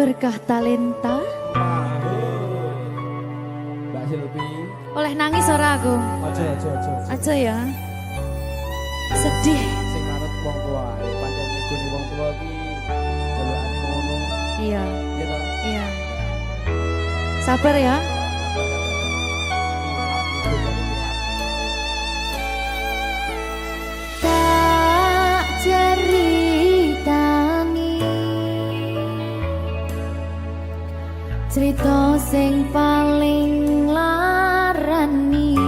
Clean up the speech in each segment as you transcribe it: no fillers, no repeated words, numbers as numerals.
berkah talenta. Mbak Silvi. Oleh nangis ora aku? Aja ya. Sedih. Sing manut wong tua, pancen ngegoni wong tua ki jelekane ngono. Iya. Iya toh? Iya. Sabar ya. Tak ceritani cerita sing paling larani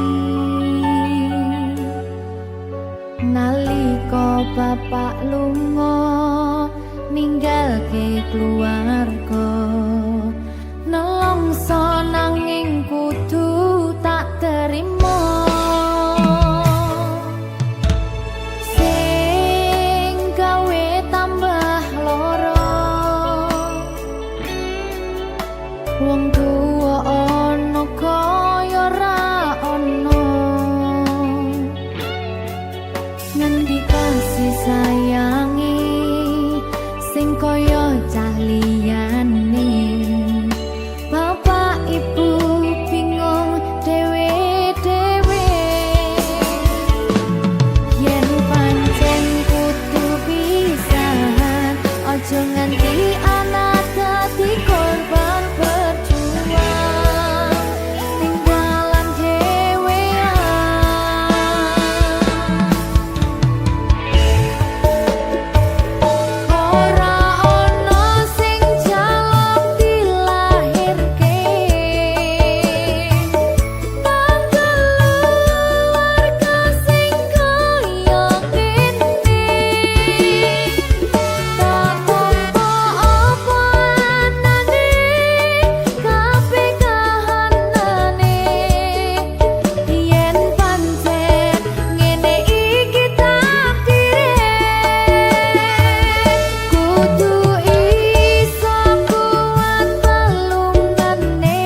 nalika bapak lunga ninggalke keluarga nelongso nanging kudu tak terima sing gawe tambah loro wong tuwa ana kaya ra ana ngendi kasih sayangi sing kaya cah liyane bapak ibu bingung dewe-dewe yen pancen kudu pisahan aja nganti anak dadi korban berjuang tinggalan dhewean ora ono sing jaluk dilahirke nang keluarga sing kaya kene tak tampa apa anane kabeh kahanane yen pancen ngene iki takdire kudu iso kuat pelungane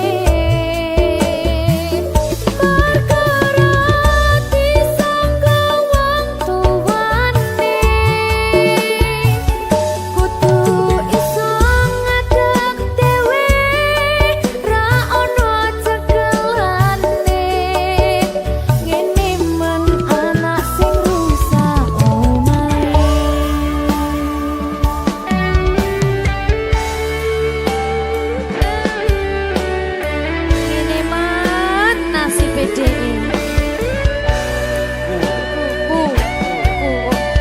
perkara disangka wong tuwane kudu iso ngadeg dhewe ra ono cekelane ngene men anak sing rusak omahe ngene man nasib dhewe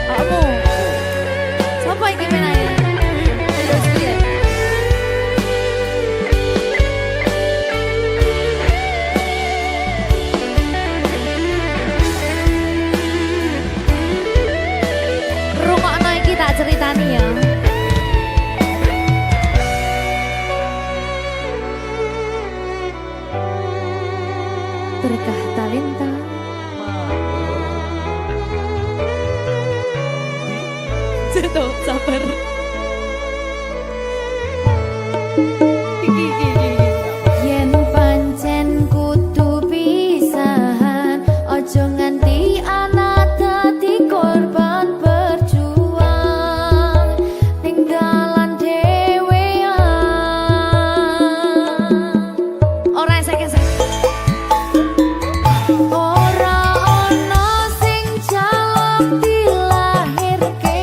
kamu siapa iki menane terus piye rungokno iki tak ceritani ya berkah talenta Ceto, sabar. Yen pancen kudu pisahan, ojo nganti anak dadi korban berjuang tinggalan dhewean. Ora esek-esek. Ora ono sing jaluk dilahirke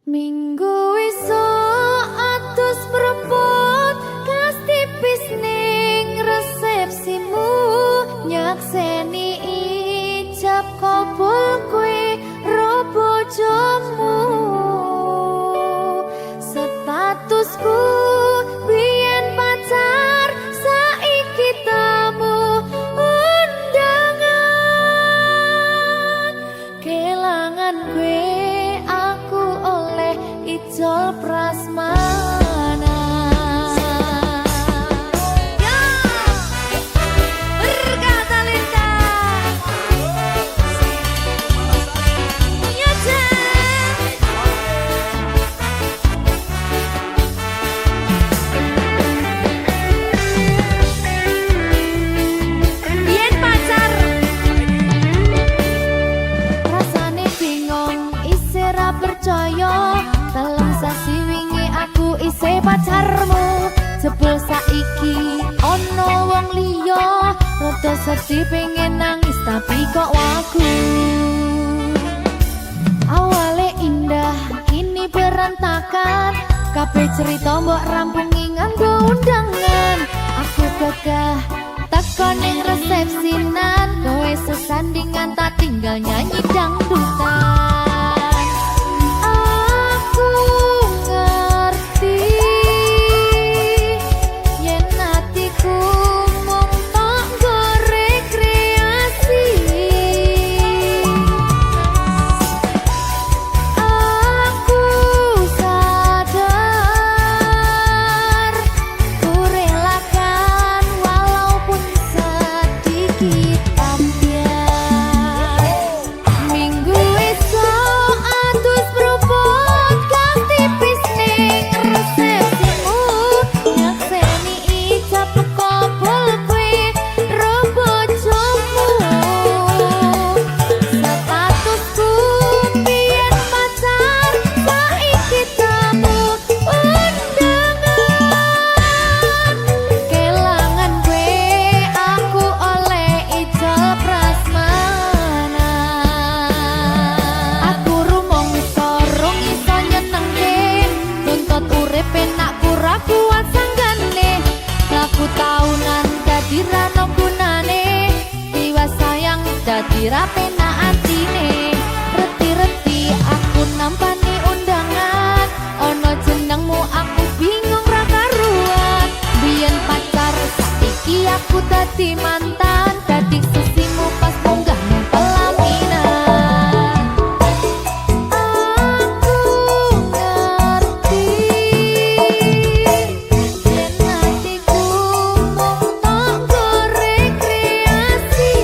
Minggu esuk atus prepot kas tipis ning resepsimu nyakseni ijab kabul kowe ro bojomu statusku biyen pacar saiki tamu undangan kelangan kowe aku oleh ijol prasmana ya berkata Linda ya biyen pacar rasane bingung isih ra percaya dalam sasi wingi aku isih pacarmu jebul saiki ono wong liya rada sedih pengen nangis tapi kok wagu awale indah kini berantakan kabeh cerita mbok rampungi nganggo undangan aku gagah teko ning resepsinan kowe sesandingan tak tinggal nyanyi dangdutan aku ngerti yen atiku mung tanggo rekreasi aku sadar ku relakan walaupun sedikit ambiar minggu esok atus propot kas tipis ning resepsimu nyakseni ijab kabul kowe ro bojomu statusku biyen pacar saiki tamu undangan kelangan kowe aku oleh ijol prasmana aku rumangsa rung iso nyenengke nuntut urip enak ora kuat sanggane aku taunan dadi ra ono gunane diwa sayang dadi ra penak atine reti-reti aku nampani undangan ono jenengmu aku bingung ra karuan biyen pacar saiki aku dadi mantan dadi sesimu pas munggah nang pelaminan aku ngerti yen atiku mung tanggo rekreasi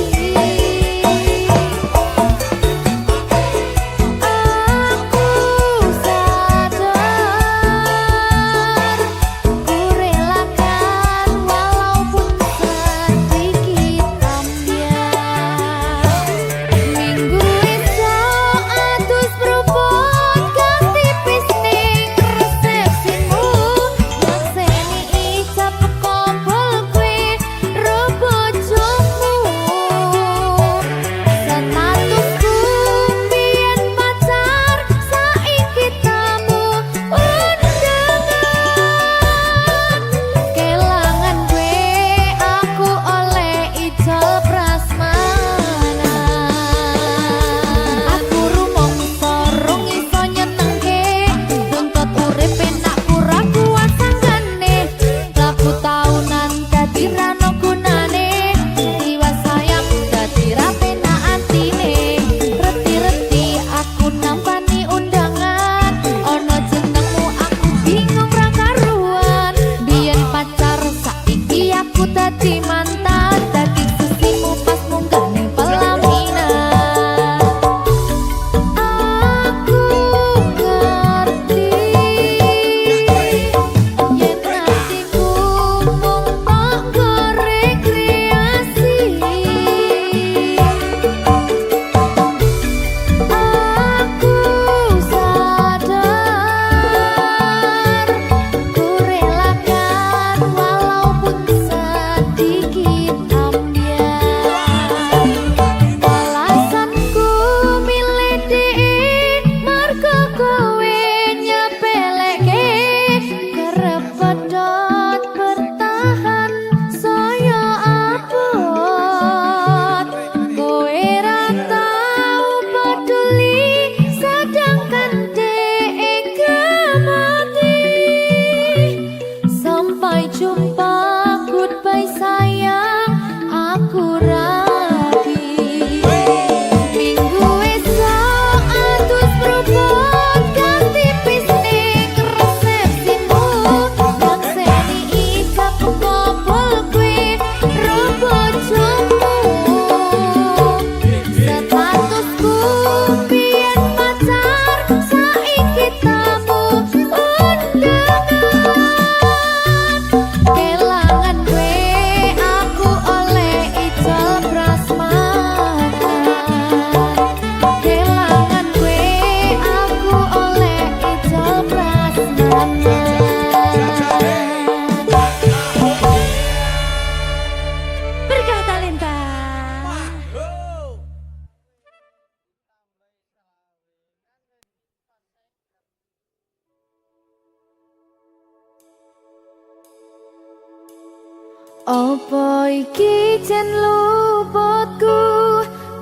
Apa iki jen luputku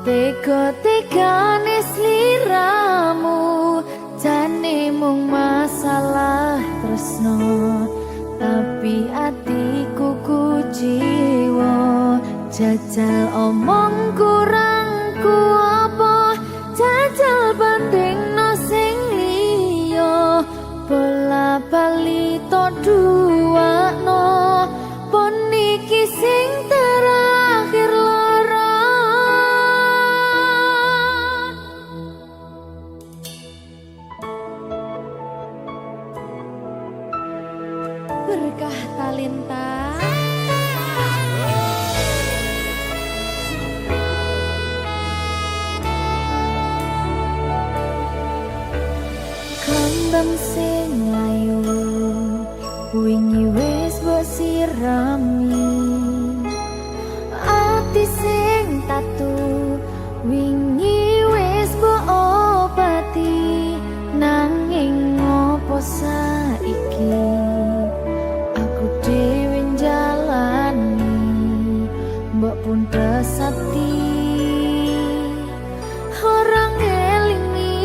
tega-tegane sliramu jane mung masalah tresno tapi atiku kuciwa jajal omong kurangku apa jajal bandingno sing liya bola bali to duwakno pon iki sing terakhir lara berkah talenta kembang sing ayu wingi wis mbok sirami ati sing tatu wingi wis mbok obati nanging ngopo saiki aku dhewe njalani mbok pun pesati orang elingi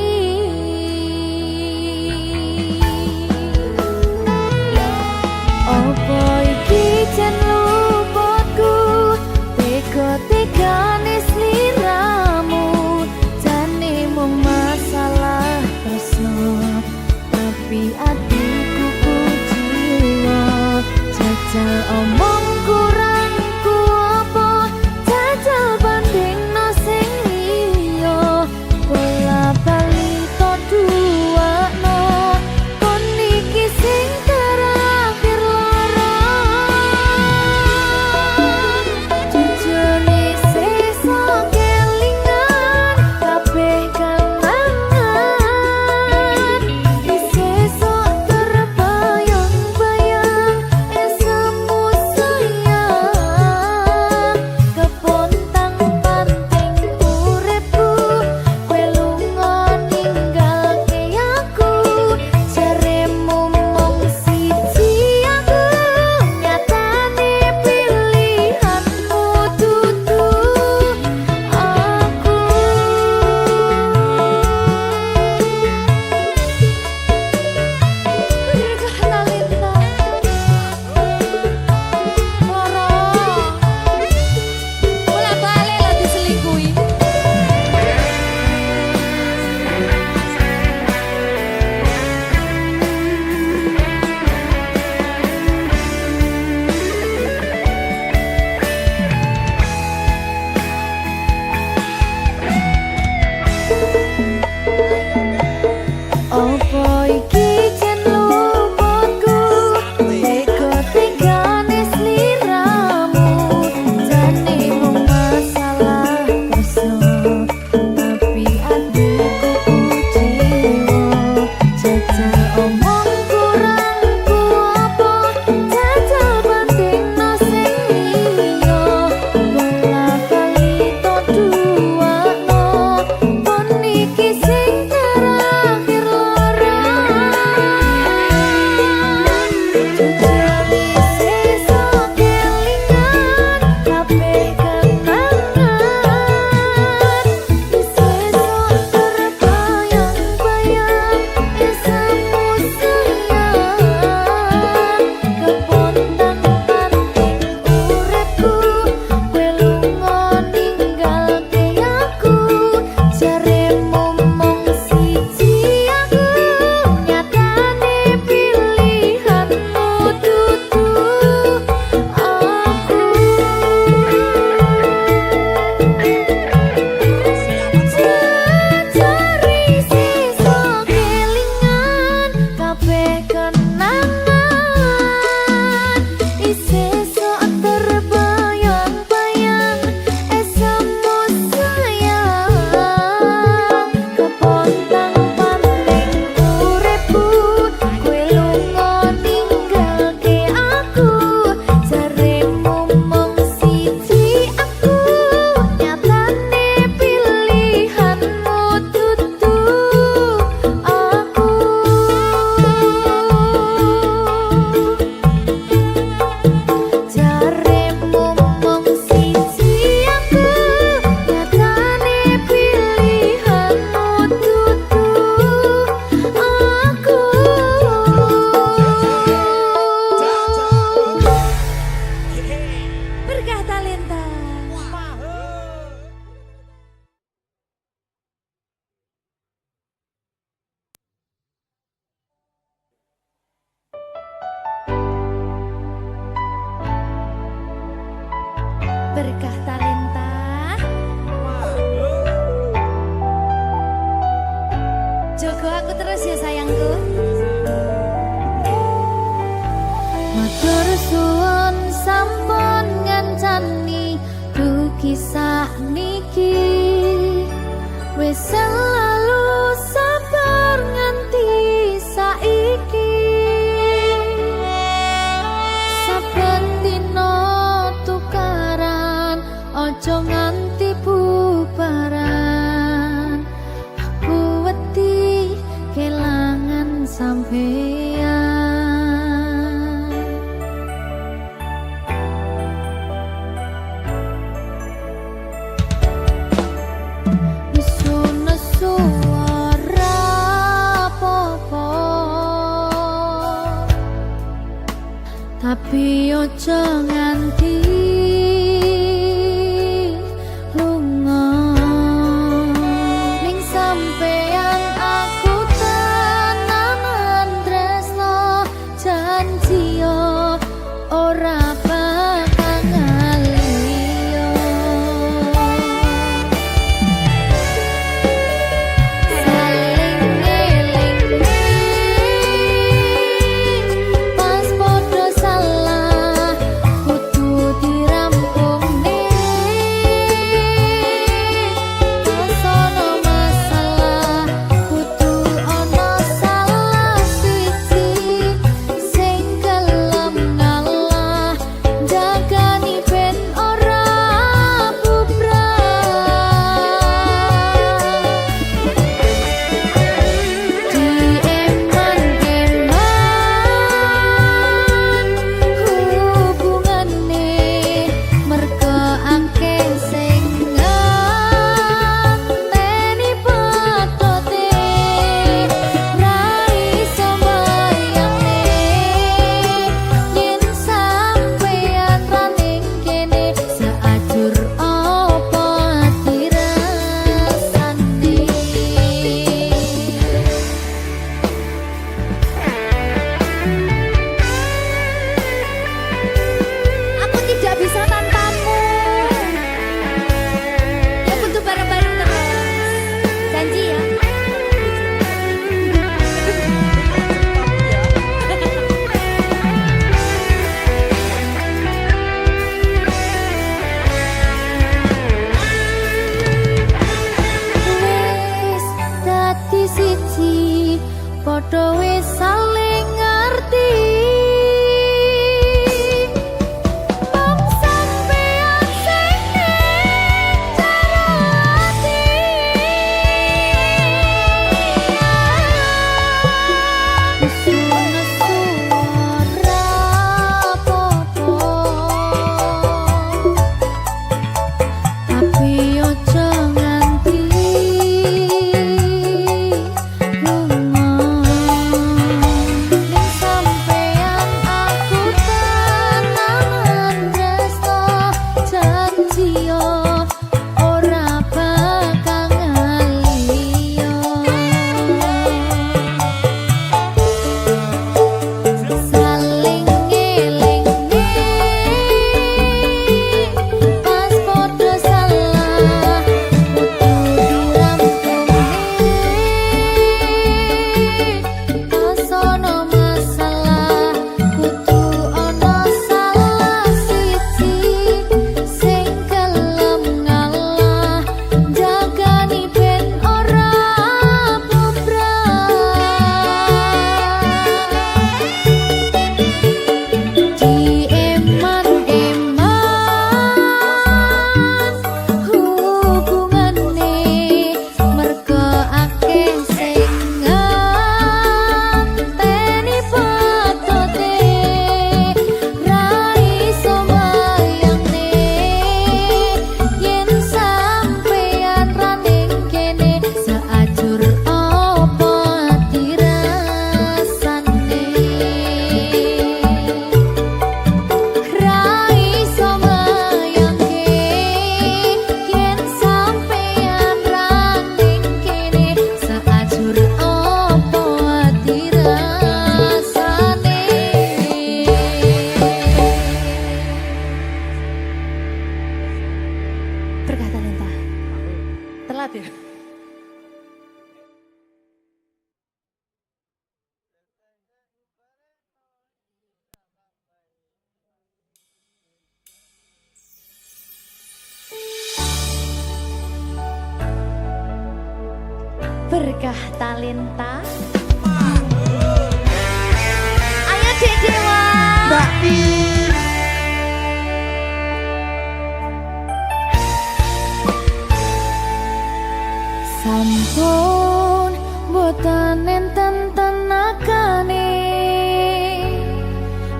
Jogo aku terus ya sayangku. Matur suwun sampun ngancani du kisah niki wis selalu sabar nganti saiki. Saben dina tukaran ojo nganti bubaran. Aku wedi kelangan sampeyan. Nesu-nesu ora apa-apa, tapi ojo nganti lunga. Ning sampeyan aku tenanan tresno, janji yo ora bakal ngaliyo. Saling ngelingi pas podo salah kudu dirampungke. Pas ono masalah kudu ono salah siji sing gelem ngalah, jagani ben ora bubrah. Dieman-eman hubungane merga akeh sing ngenteni patote. Rai sembayane yen sampeyan raning kene seajur apa dirasane. Aku tidak bisa tanpamu. Ya butuh bareng-bareng terus. Janji ya. Wis dadi siji, padha wis saling ngerti. Mong sampeyan sing ning jero ati. Nesu-nesu ora apa-apa, tapi ojo nganti lunga. Ning sampeyan Berkah talenta. Ayo Dek Dewa. Mbak Pi. Sampun boten enten tenagane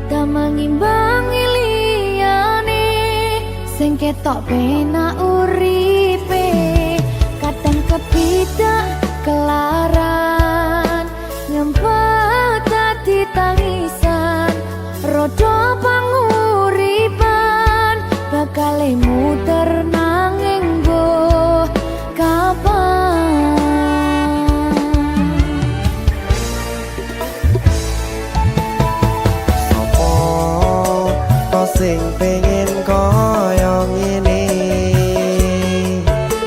damang imbangi liyane sing ketok penak uripe kadang kepidak kelaran nyempet dadi tangisan rodo panguripan bakal muter nanging mbuh kapan. Sing pengen koyo ngene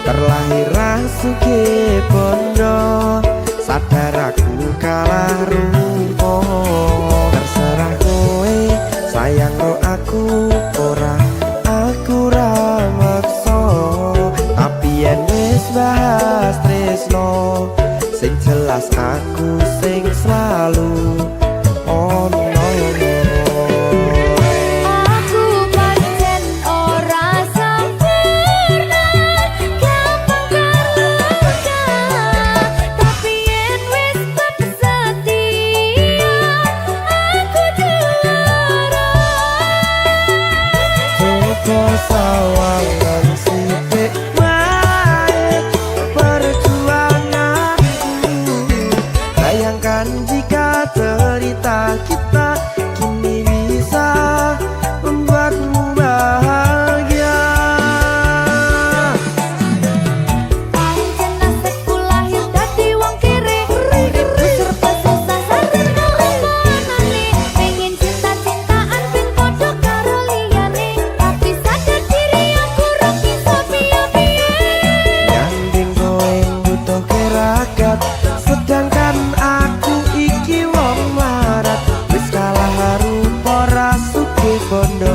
terlahir rasuke bondo sadar aku kalah rumpo terserah kowe sayang ro aku ora aku ra maksa tapi yen wis bahas tresno sing jelas aku sing selalu ono. Sawangan sithik wae perjuanganku bayangkan jika cerita kita kini bisa membuatmu bahagia. Pancen nasibku lahir dadi wong kere uripku serba susah sadar kelakonane pengen cinta-cintaan ben padha karo liyane tapi sadar diri aku ra bisa piye-piye. Nyanding kowe butuh keragat sedangkan aku iki wong larat wis kalah rupa rasuke bondo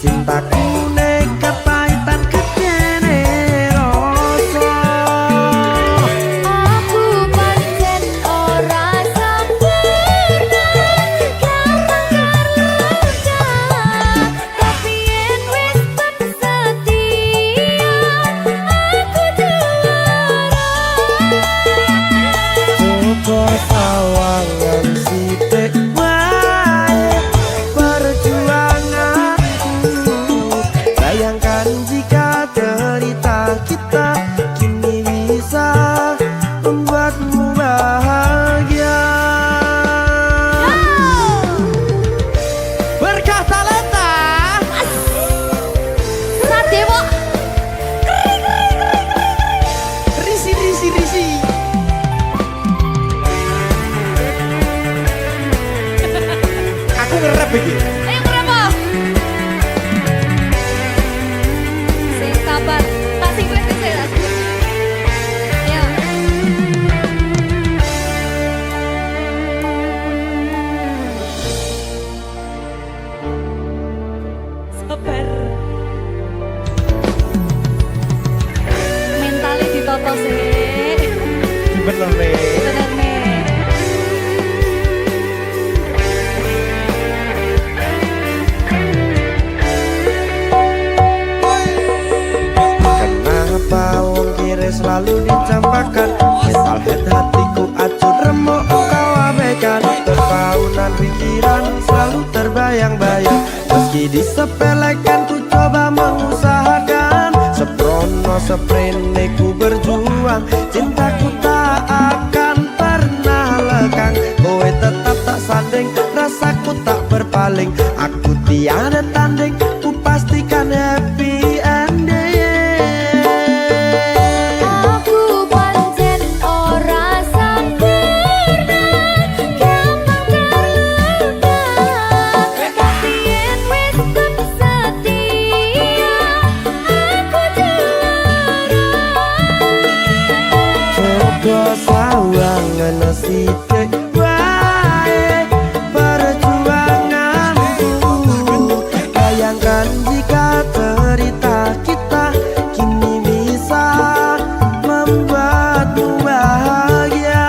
cintaku nekat pahitan kedene rasa. Aku pancen ora sempurna gampang terluka tapi yen wis setia aku juara. Coba sawangan sithik wae perjuanganku bayangkan jika cerita kita kini bisa membuatmu bahagia. Berkah talenta Sadewo risi. Aku ngerep iki. ayo berapa? Sing sabar, tak singkret sih lah. Ya. Sabar. Mentalnya ditoto sih. Bener nih. Bener nih. Kenapa wong kiri selalu dicampakan metalhead hatiku acur remuk kau abaikan terpaunan pikiran selalu terbayang-bayang meski disepelekan ku coba mengusahakan seprono seprene ku berjuang cintaku tak akan pernah lekang kowe tetap tak sanding rasaku tak berpaling aku tiada tanding ku pastikan happy ending. Aku pancen ora sempurna gampang terluka tapi yen wis setia aku juara. Coba sawangan sithik wae perjuanganku bayangkan jika cerita kita kini bisa membuatmu bahagia.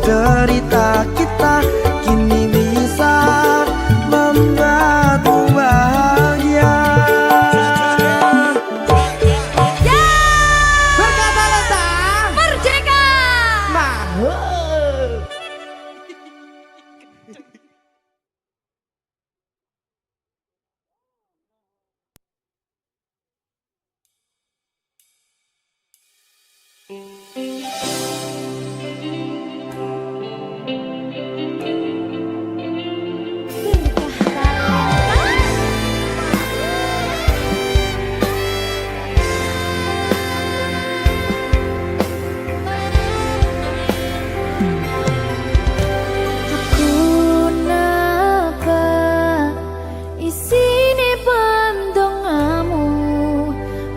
cerita kita kini bisa membuatmu bahagia. Berkata Lenta Merdeka. Mahal. Aku napa isine pandongamu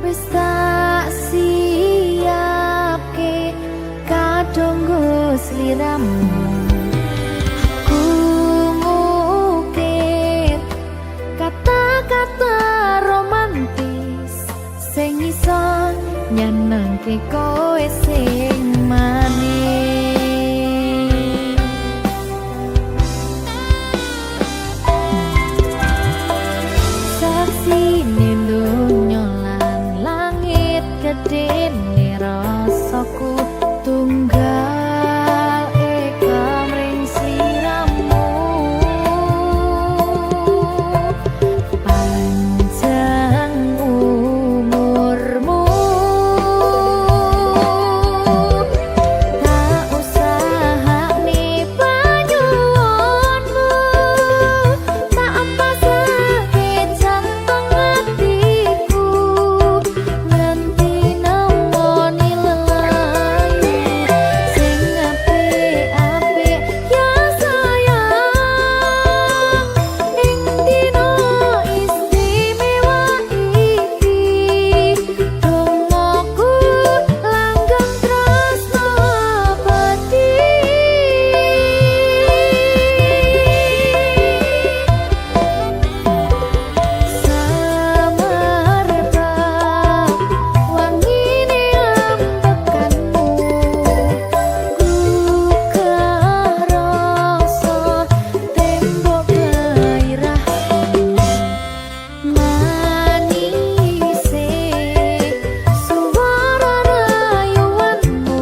wis tak siapke kadanggo sliramu. Aku mukir kata-kata romantis sing iso nyenengke kowe sing manis. Saksine donya lan langit gedene rasaku tunggal eka mring sliramu. Panjang umurmu tak usahane panyuwunmu, tak ampasake jantung hatiku nganti nemoni lelayu sing apik-apik ya sayang. Ing dina istimewa iki dongaku langgeng tresno abadi. Samarba wangine ambekanmu gugah rasa tembok gairahmu. Manise suara rayuanmu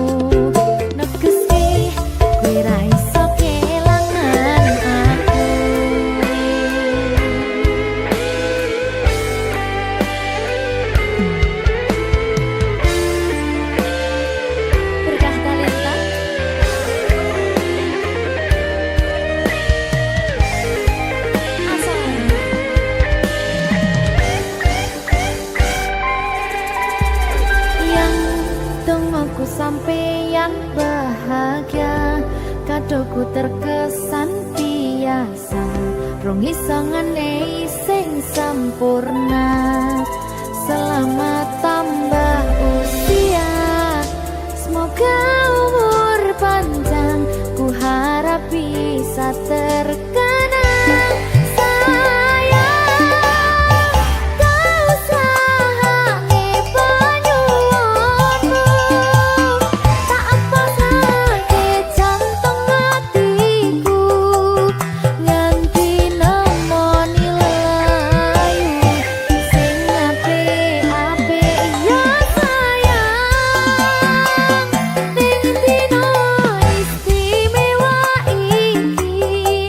negeske kowe ra iso kelangan aku. Berkah talenta asal yang dongaku sampeyan bahagia kadoku terkesan biasa rong iso ngenehi sing sempurna. Selamat tambah usia, semoga umur panjang, ku harap bisa terkenang. Sayang, kau usahane panyuwunmu, tak ampasake jantung hatiku nganti nemoni lelayu sing apik-apik ya sayang. Ning dina istimewa iki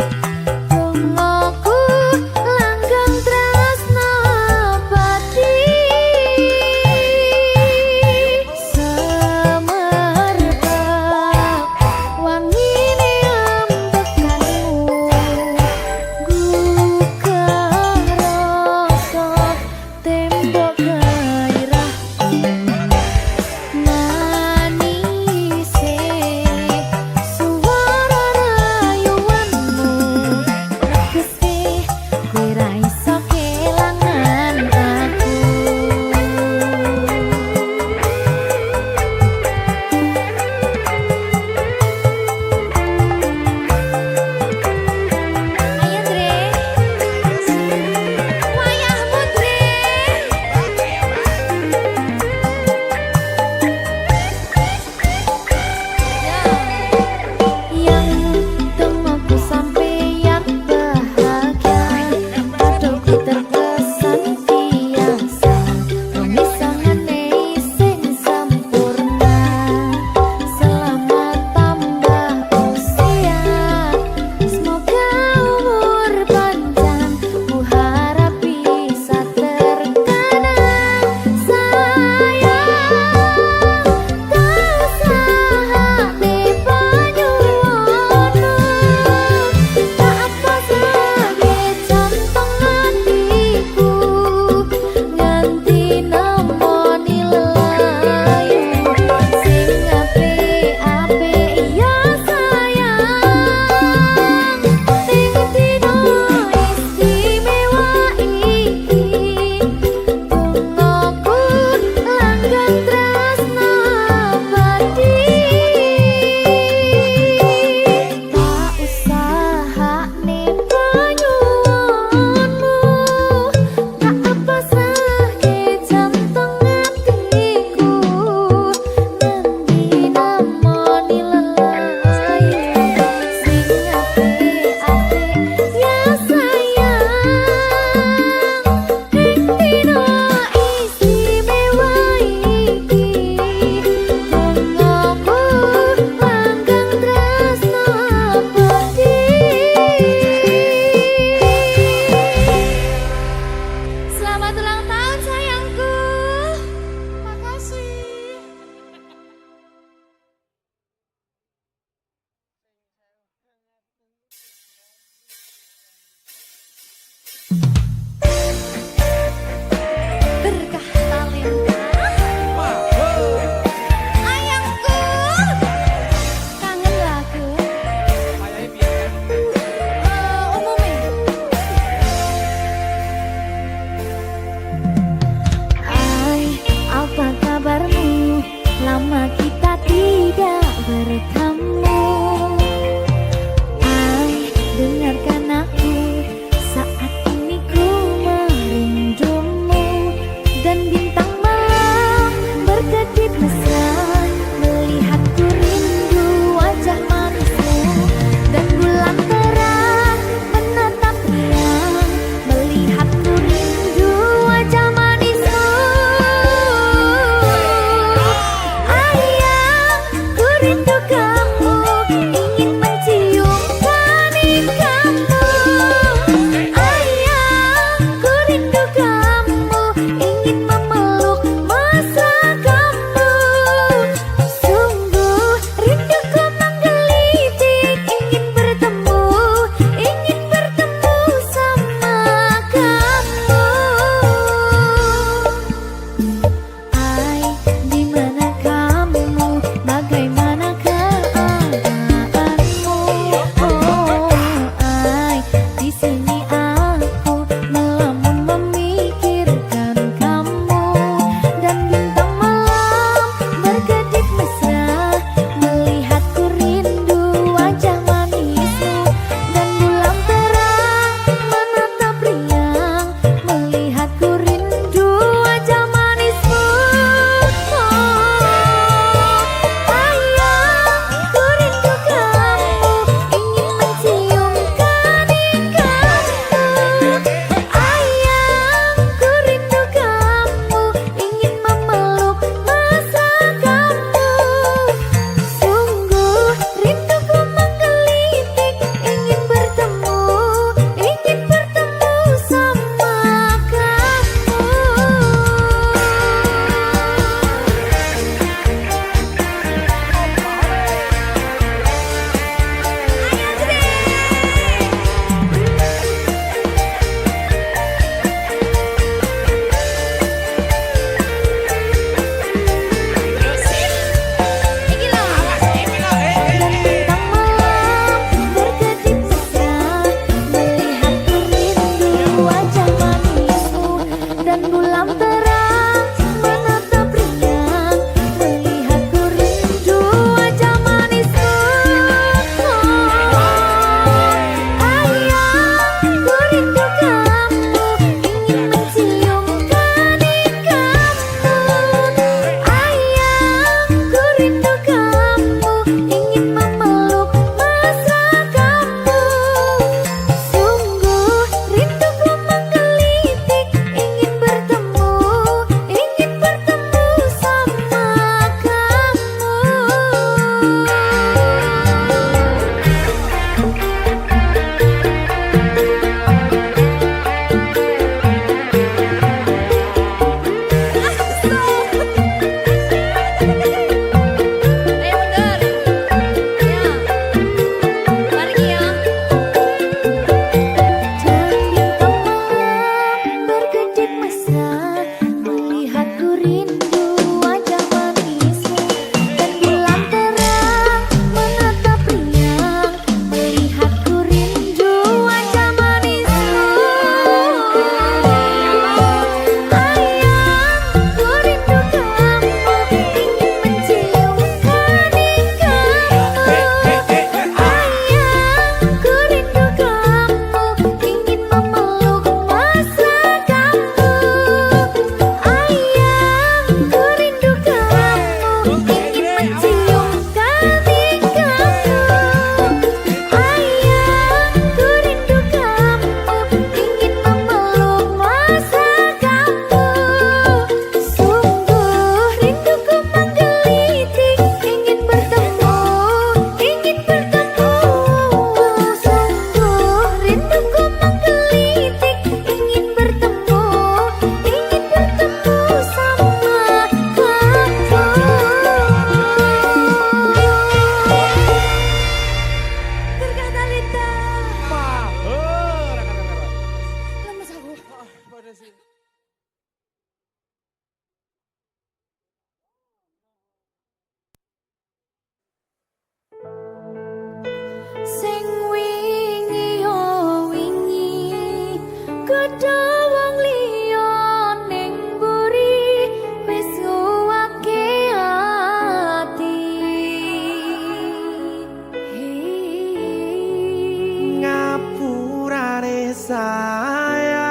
sayang,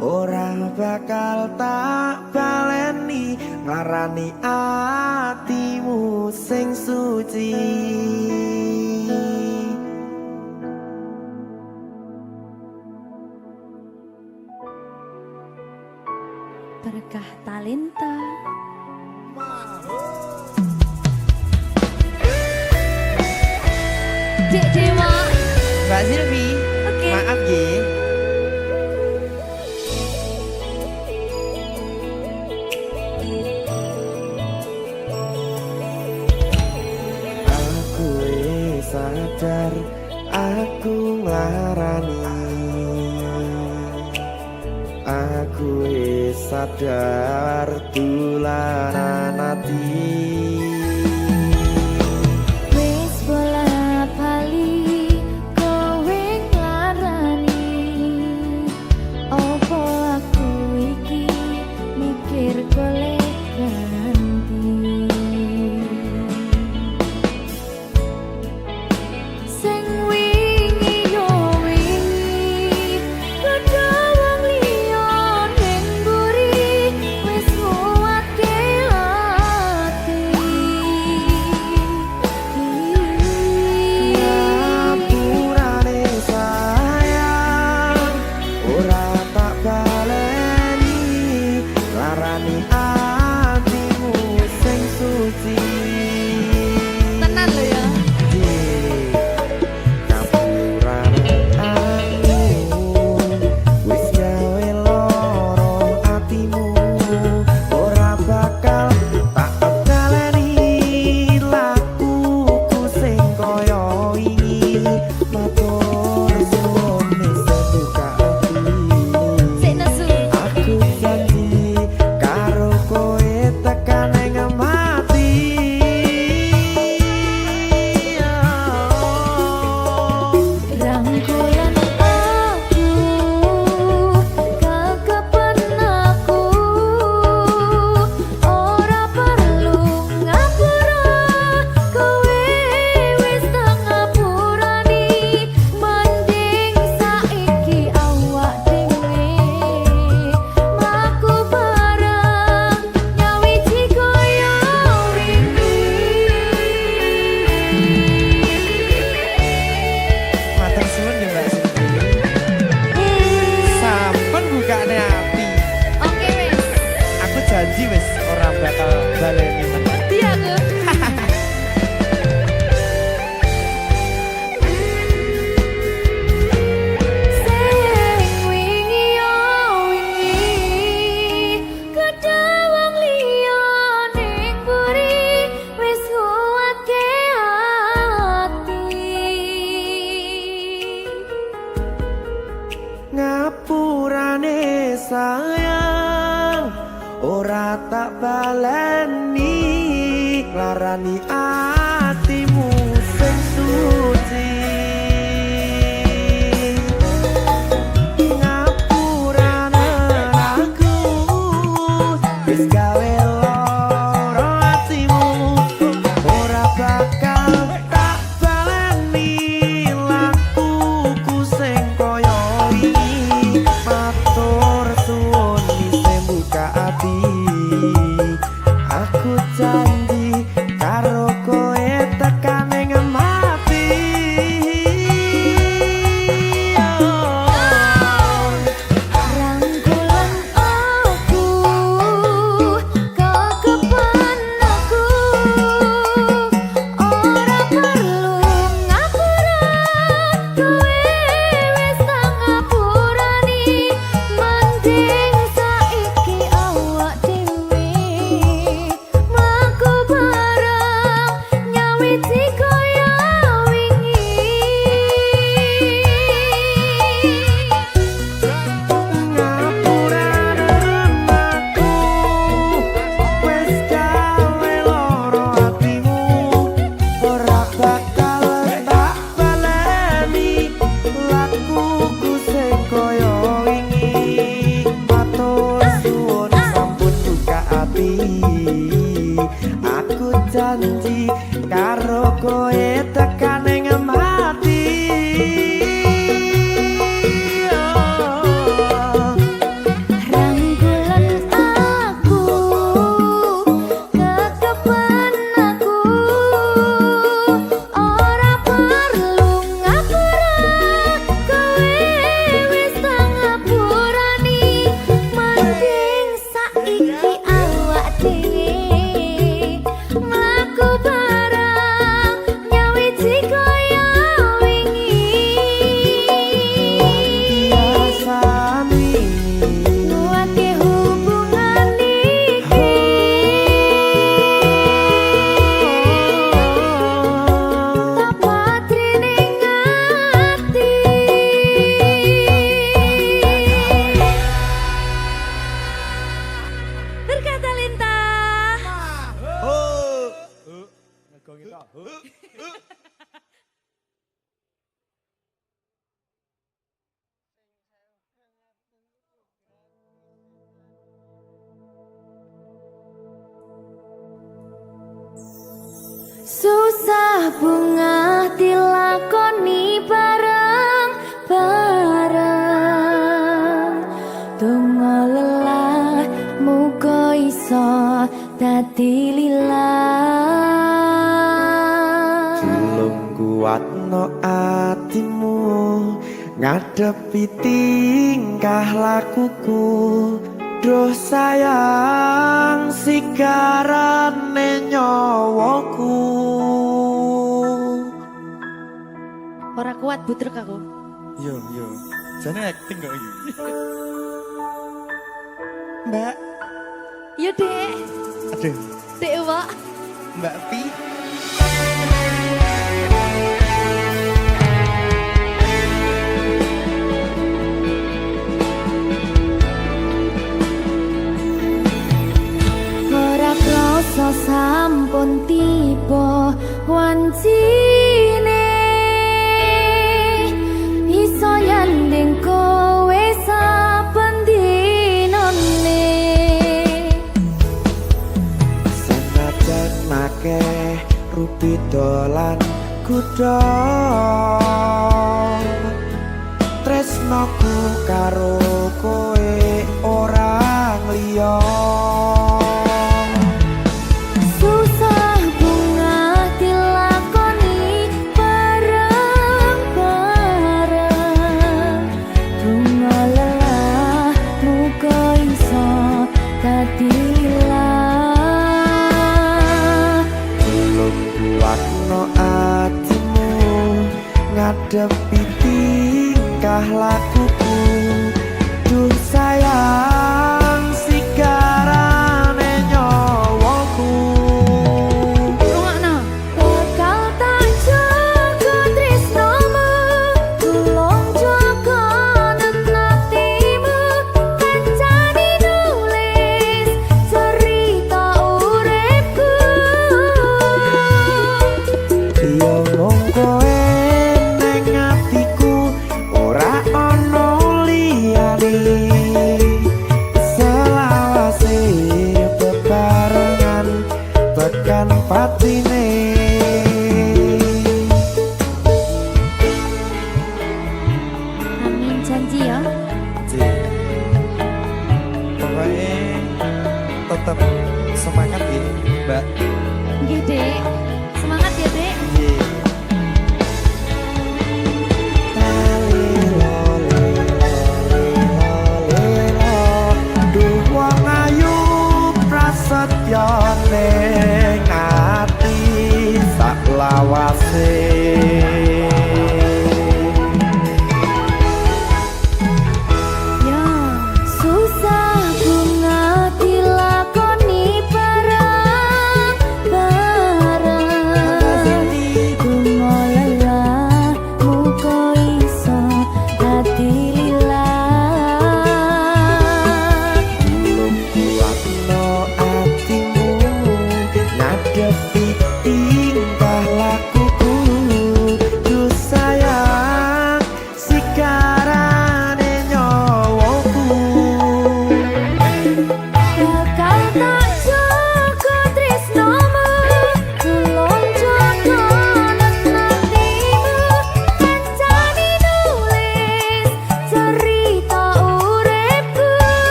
ora bakal tak baleni ngarani atimu sing suci. Berkah talenta. Dek Dewa. Mbak Silvi, Oke. maaf ye. Aku sadar aku nglarani, aku sadar tulanan ati. Wis bola bali kowe nglarani, opo aku iki mikir golek ganti. Sing wingi yo wingi padha wong liya ning mburi wis nguwatke ati. Ngapurane sayang, ora tak baleni larani atimu sing suci. Tenan lho ya. Ngapurane aku wis gawe loro atimu, ora bakal tak baleni lakuku sing kaya wingi. Matur suwun wis buka ati. Sik nesu. Aku janji karo kowe tekan ing mati. Rangkulan aku, kakapan aku, ora perlu ngapura, kowe wis tak ngapurani, mending saiki awak dhewe mlaku bareng nyawiji koyo wingi. Matur suwun ya Mbak Silvi. Sampun bukane ati. Oke wis. Aku janji wis ora bakal baleni meneh. Dia aku. Sing wingi yo wingi kadang wong liya ning mburi wis nguwatke ati. Ngapurane sayang, ora tak baleni larani atimu sing suci. Ngapurane aku wis gawe loro atimu, ora bakal tak baleni lakuku sing kaya wingi. Matur suwun wis buka ati. Aku janji karo bunga dilakoni bareng-bareng. Donga lelah muga iso dadi lillah. Tulung kuatno atimu ngadepi tingkah lakuku. Duh sayang sigarane nyawaku. Ora kuat butrek aku. Yo, jane acting kok iki. Mbak, Ya dek, aduh, dek Wak. Mbak Pi. Ora krasa sampun tiba wancine, iso nyanding kowe saben dinane. Senajan akeh rupi dolan kuda, tresnoku karo kowe ora liya. Susah bunga dilakoni bareng-bareng. Bunga lelah muga iso dadi lillah. Tulung kuatno atimu ngadepi tingkah lakuku. Duh sayang sigarane nyawaku. Rungokno. Bakal tak jaga tresnomu, tulung jaga nenatimu. Kancani nulis cerita uripku. Yo mung kowe ning atiku, ora ono liyane.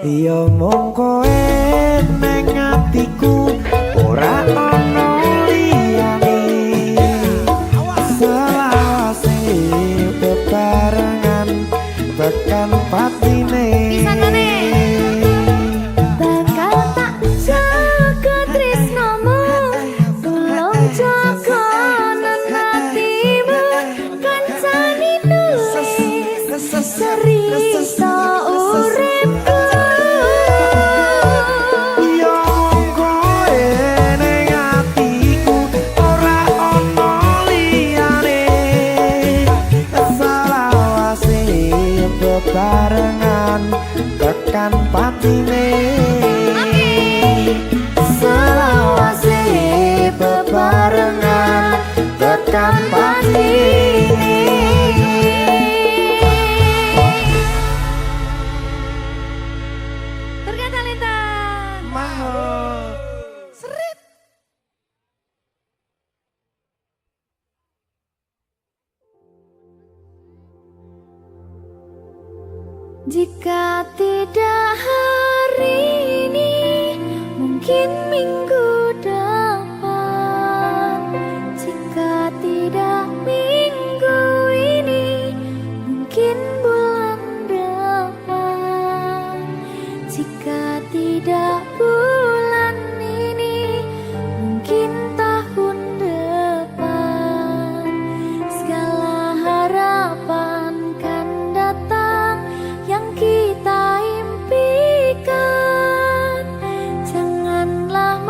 Yo mung kowe ning atiku ora ono liyane selawase bebarengan tekan patine bakal tak jaga tresnomu tulung jaga hatimu kancani nulis cerita uripku yo mung kowe ning atiku ora ono liyane selawase bebarengan tekan patine selawase bebarengan tekan patine. Berkata Lintang jika tidak hari ini mungkin minggu depan jika tidak minggu ini mungkin bulan depan jika tidak bulan ini mungkin tahun depan segala harapan kan datang yang kita impikan janganlah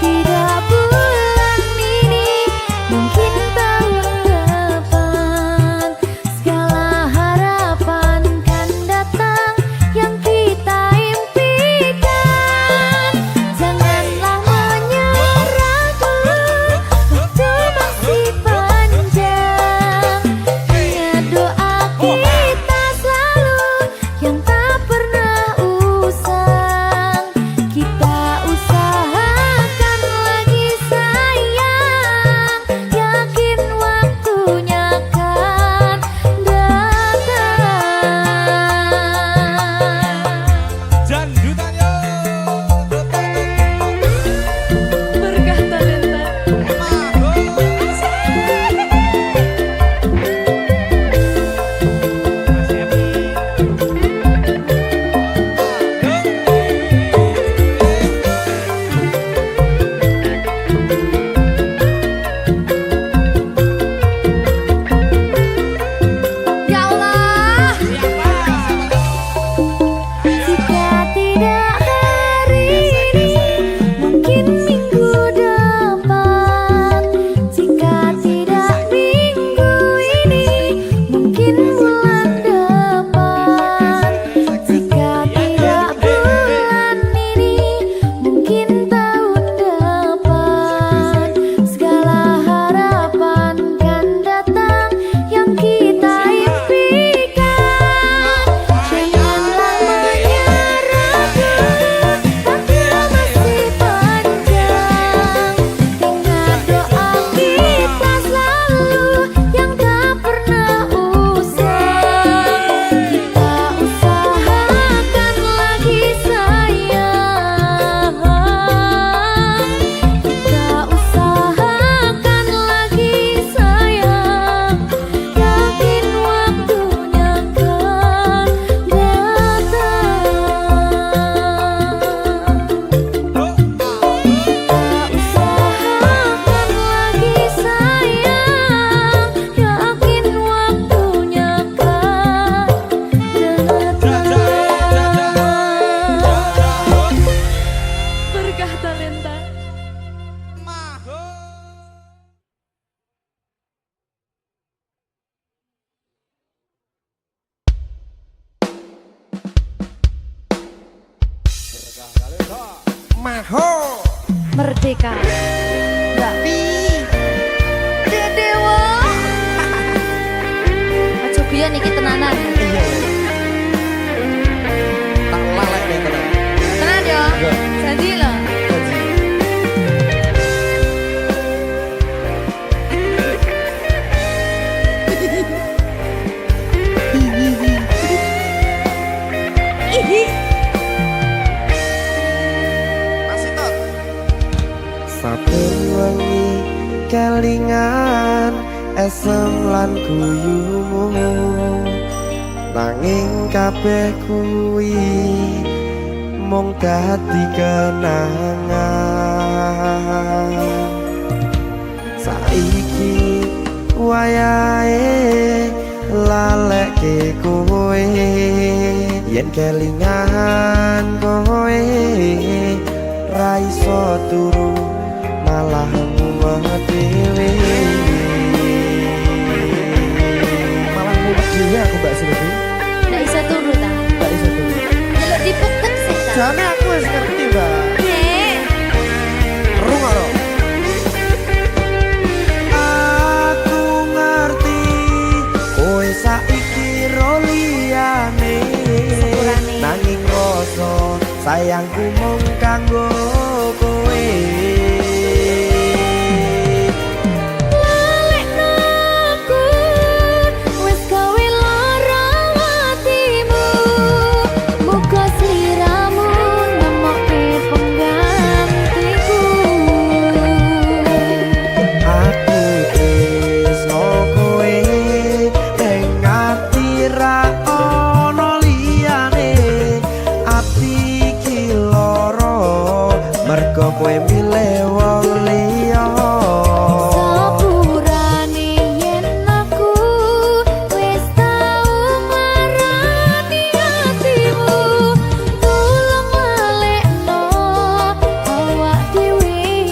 tidak bulan ini, mungkin tahun depan segala harapan kan datang yang kita impikan. Janganlah menyerah dulu, waktu masih panjang. Ingat doa kita selalu yang tak pernah usang. Kita usahakan lagi sayang, yakin waktunya kan datang. Jandutannya Berkah talenta. Ya Allah, jika tidak hari ini, mungkin minggu depan. Jika tidak minggu ini, mungkin bulan depan. Jika tidak bulan ini, mungkin tahun depan. Segala harapan kan datang yang kita impikan. Janganlah menyerah dulu, waktu masih panjang. Ingat doa kita selalu yang tak pernah usang. Kita usahakan lagi sayang, kita usahakan lagi sayang, yakin waktunya kan datang. Kita usahakan lagi sayang, yakin waktunya kan datang. Berkah talenta. Maho Merdeka. Mbak Pi. Dedewo. Aja biyen iki tenanan. tak lalek deh tenan. Tenan yo. Iya. Janji lho. Saben wengi kelingan esem lan guyumu, nanging kabeh kuwi mung dadi kenangan. Saiki wayahe lalekke kowe, yen kelingan kowe ra iso turu malah mumet dhewe. Malah mumet dhewe aku Mbak Silvi. Ndak iso turu ta. Mbak iso turu. Delok dipekek sih ta. Jane aku wis ngerti, Mbak. Nek. Rungokno. Aku ngerti kowe saiki ro liyane, Sepurane. nanging rasa sayangku mung kanggo kowe. Lalekno aku wis gawe lara atimu. Muga sliramu nemokke penggantiku. Aku tresno kowe ning ati ra ono liyane. Ati iki lara mergo kowe milih wong liya. Sepurane yen aku wis tau marani atimu. Tulung lalekno awak dhewe.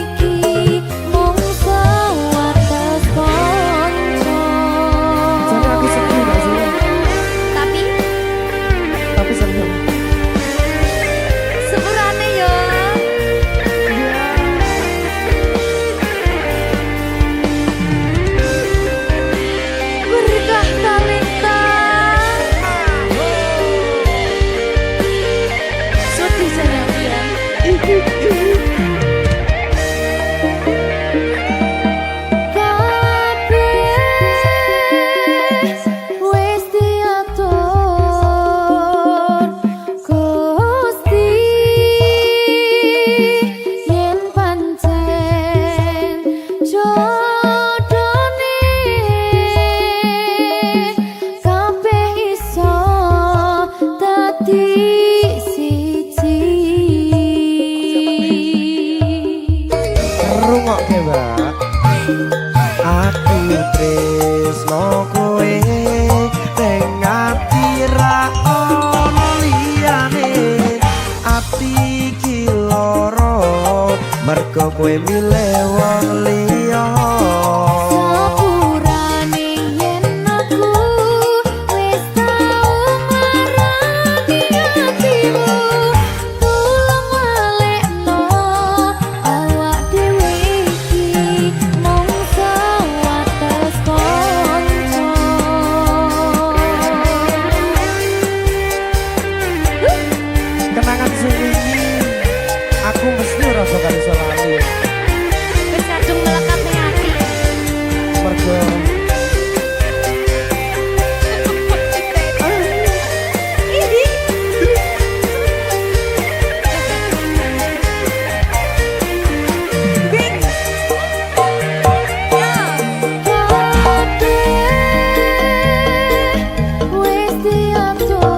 kowe milih wong liya. Sepurane yen aku wis tau marani atimu, tulung walekno awak dhewe iki mung sewates kanca. Kenangan sing wingi aku mesti ora bakal iso lali. Wis kadung melekat ning ati. Mergo Wis diatur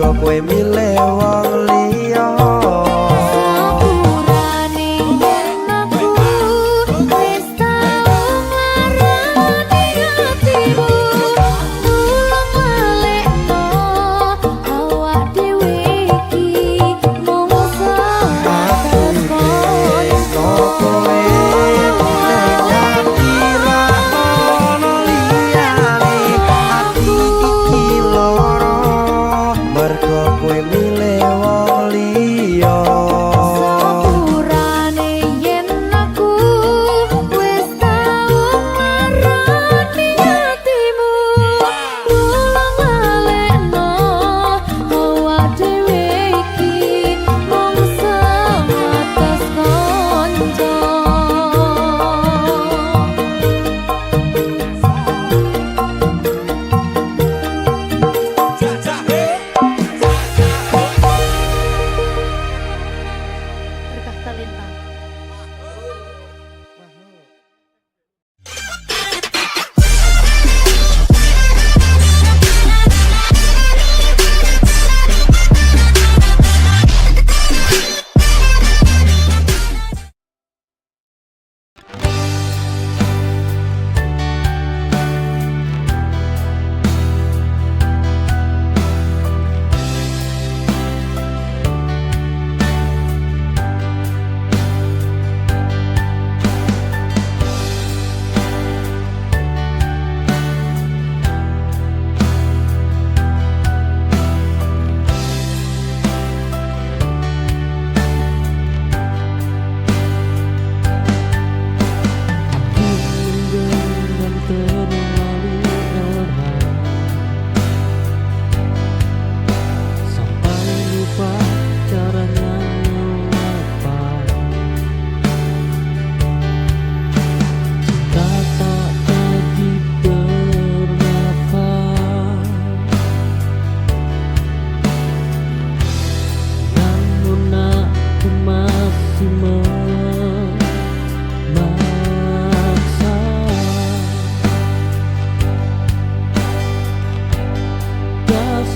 kowe milih wong liya. Sepurane yen aku wis tau marani atimu, tulung walekno awak dhewe iki mung sewates kanca. Kowe ning ira ono liyane ati iki loro mergo kowe milih wong liya. Sepurane yen aku wis tau marani atimu, tulung walekno awak dhewe iki mung sewates kanca. Berkah talenta.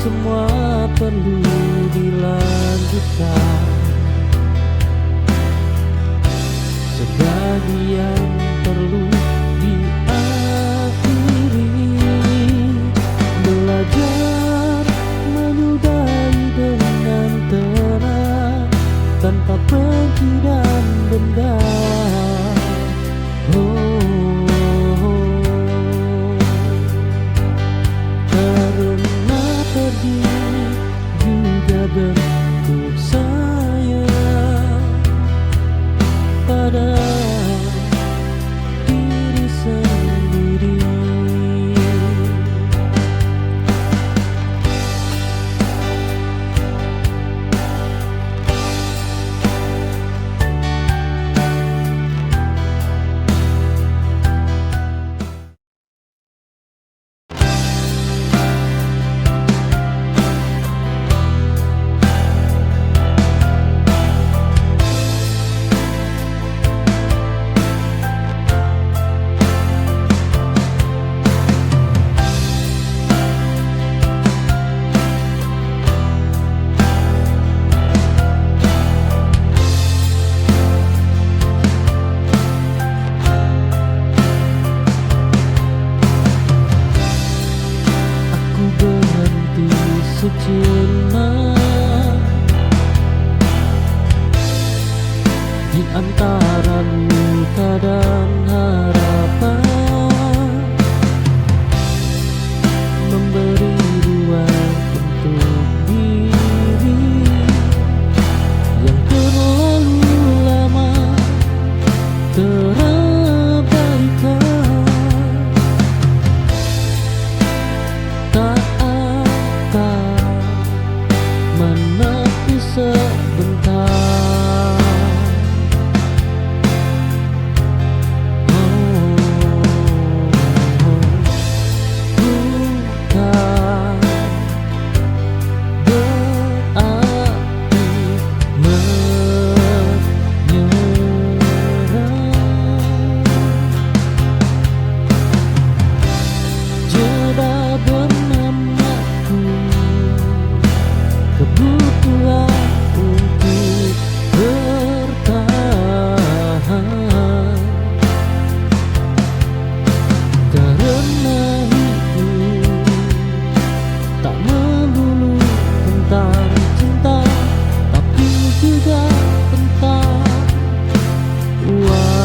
Semua perlu dilanjutkan, sebagian perlu diakhiri. Belajar menyudahi dengan tenang, tanpa benci dan dendam. Karena pergi juga bentuk sayang pada diri sendiri. sempurna. Di antara luka dan harapan, memberi ruang untuk diri yang terlalu lama terabaikan. Tak akan menepi sebentar. Kebutuhan untuk bertahan, karena hidup tak melulu tentang cinta, tapi juga tentang waras.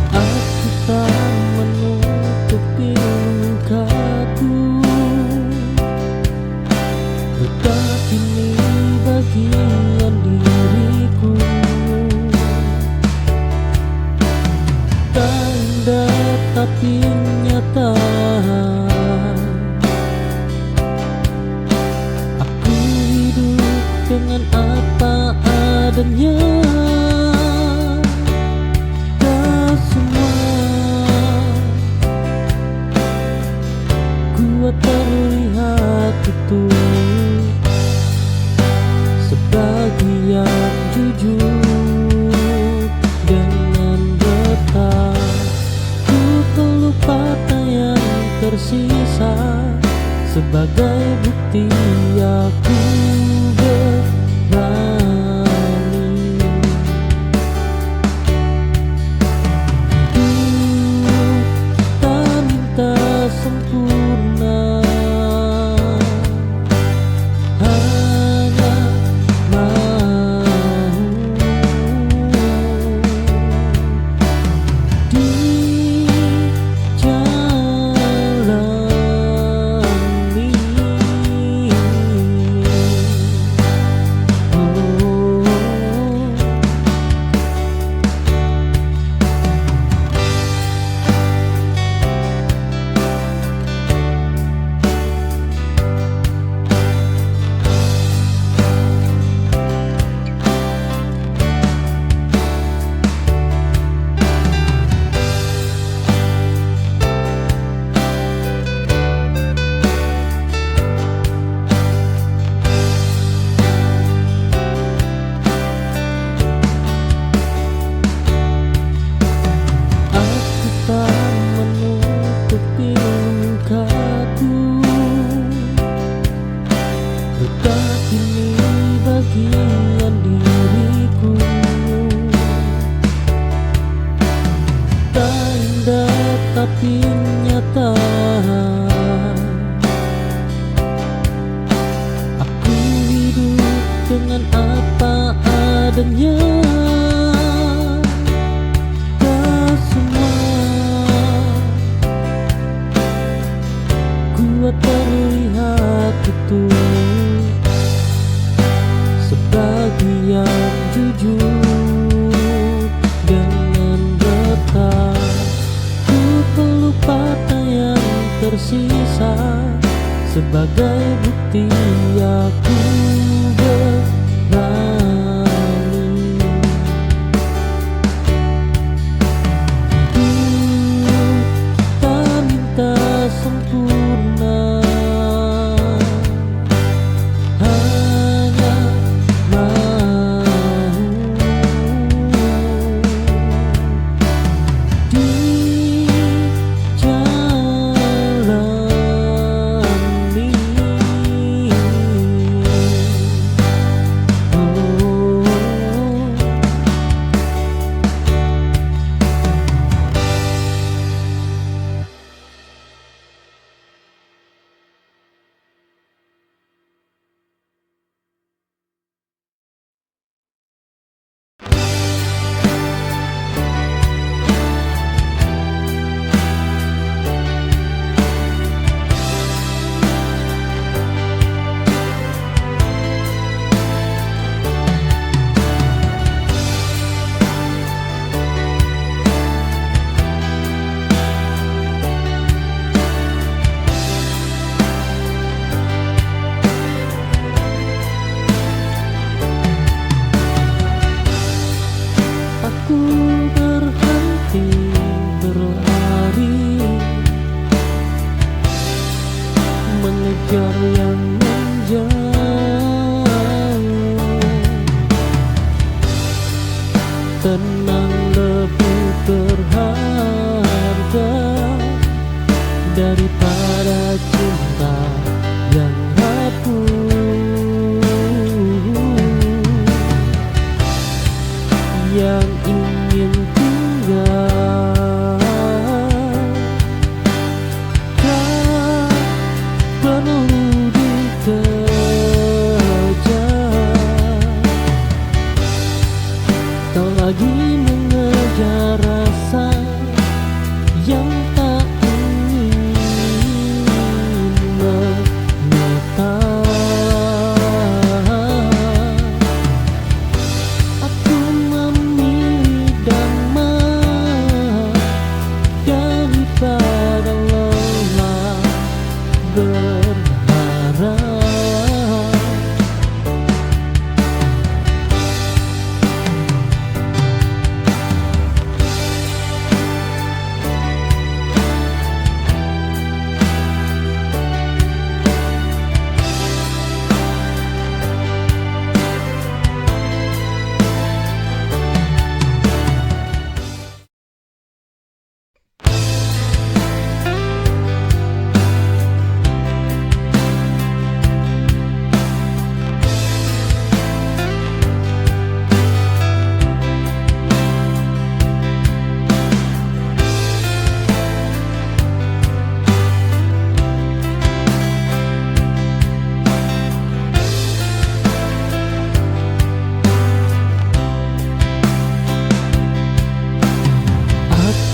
Aku tak menutupi lukaku, tetapi ini bagian diriku. Tak indah tapi nyata. Aku hidup dengan apa adanya. Gua terlihat utuh, sebagian jujur dengan getar. Ku perlu patah yang tersisa sebagai bukti aku berani. Hidup tak minta sempurna, hanya mau dijalani. tapi nyata. Aku hidup dengan apa adanya. Tak semua gua terlihat utuh, sebagian jujur dengan getar. Ku perlu patah yang tersisa sebagai bukti aku berani.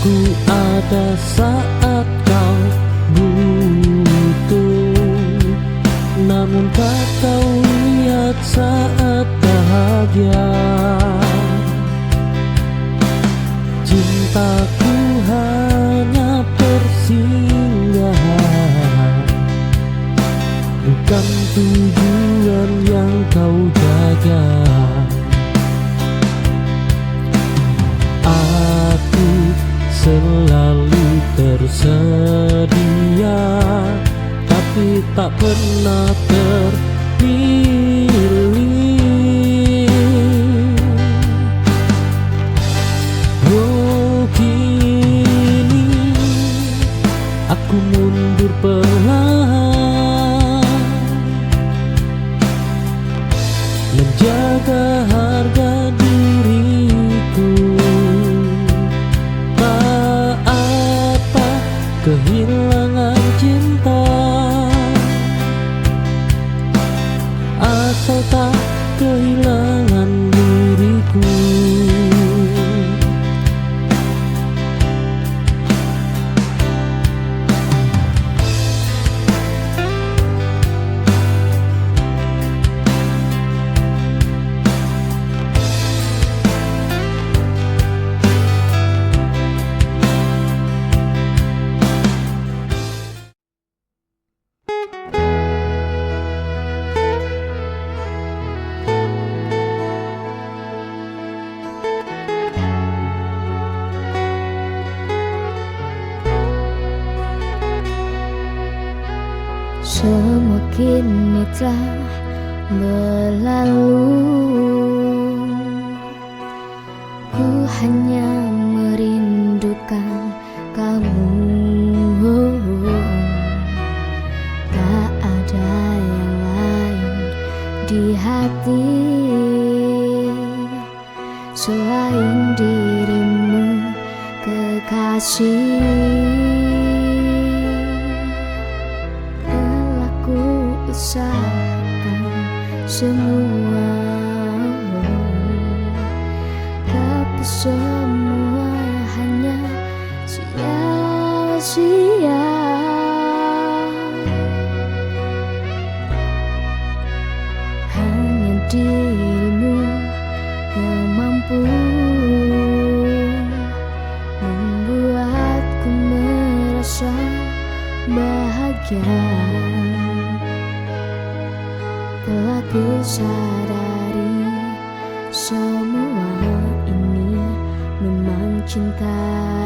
Ku ada saat kau butuh, namun tak kau lihat saat bahagia. Cintaku hanya persinggahan, bukan tujuan yang kau jaga. Aku selalu tersedia, tapi tak pernah terpilih. Oh, kini aku mundur perlahan, menjaga harga diriku. Tak apa kehilangan cinta, asal tak kehilangan diriku. Semua kini telah berlalu, ku hanya merindukan kamu. Tak ada yang lain di hati selain dirimu, kekasih. Usahakan semua, tapi semua hanya sia-sia. Hanya dirimu yang mampu membuatku merasa bahagia. Telah ku sadari semua ini memang cinta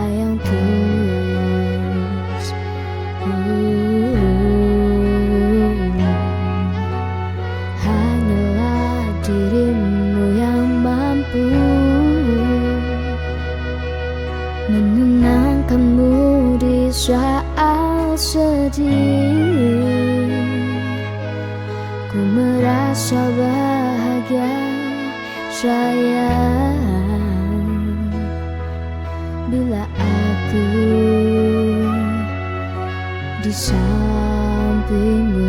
yang tulus. Hanyalah dirimu yang mampu menenangkanmu di saat sedih. Ku merasa bahagia sayang bila aku di sampingmu.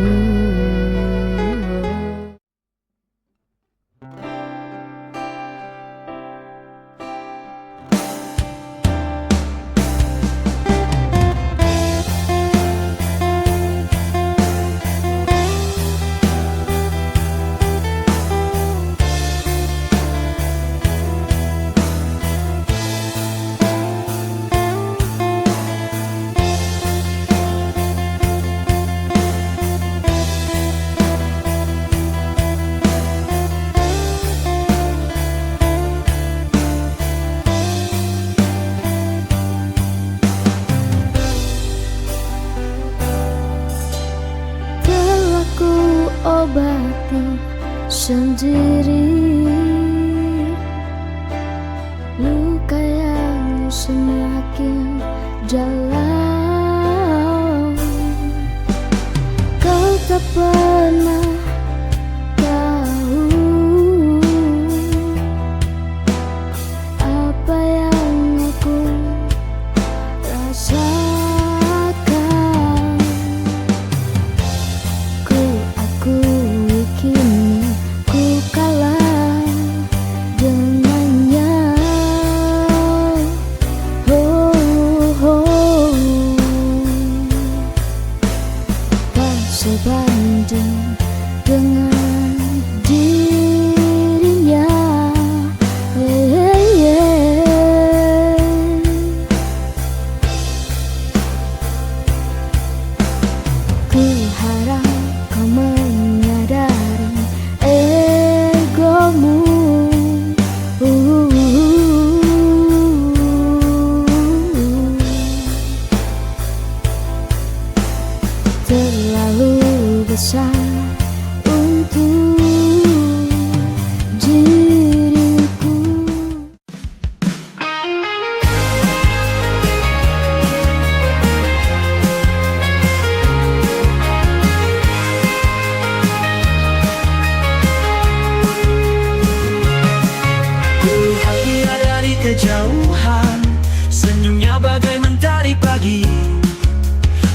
Obati sendiri luka yang semakin dalam. Kau tak pernah tahu apa yang aku rasakan. Oh, rasa untuk diriku. Kulihat dia dari kejauhan, senyumnya bagai mentari pagi,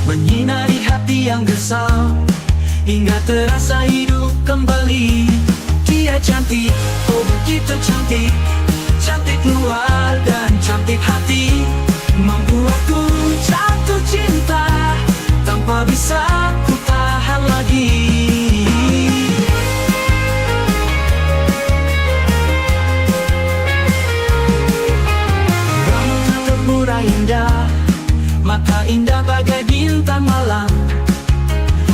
menyinari hati yang gersam, hingga terasa hidup kembali. Dia cantik, oh begitu cantik, cantik luar dan cantik hati, membuatku jatuh cinta tanpa bisa ku tahan lagi. Rambutnya terburai indah, mata indah bagai bintang malam,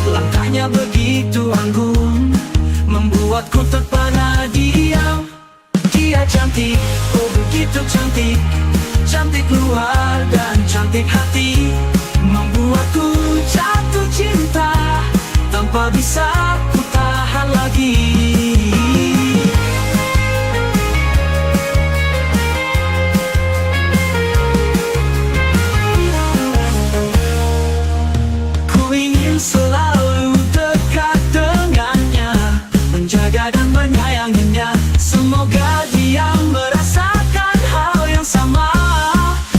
langkahnya begitu anggun, membuatku terpana diam. Dia cantik, oh begitu cantik, cantik luar dan cantik hati, membuatku jatuh cinta tanpa bisa ku tahan lagi. Selalu dekat dengannya, menjaga dan menyayanginya. Semoga dia merasakan hal yang sama,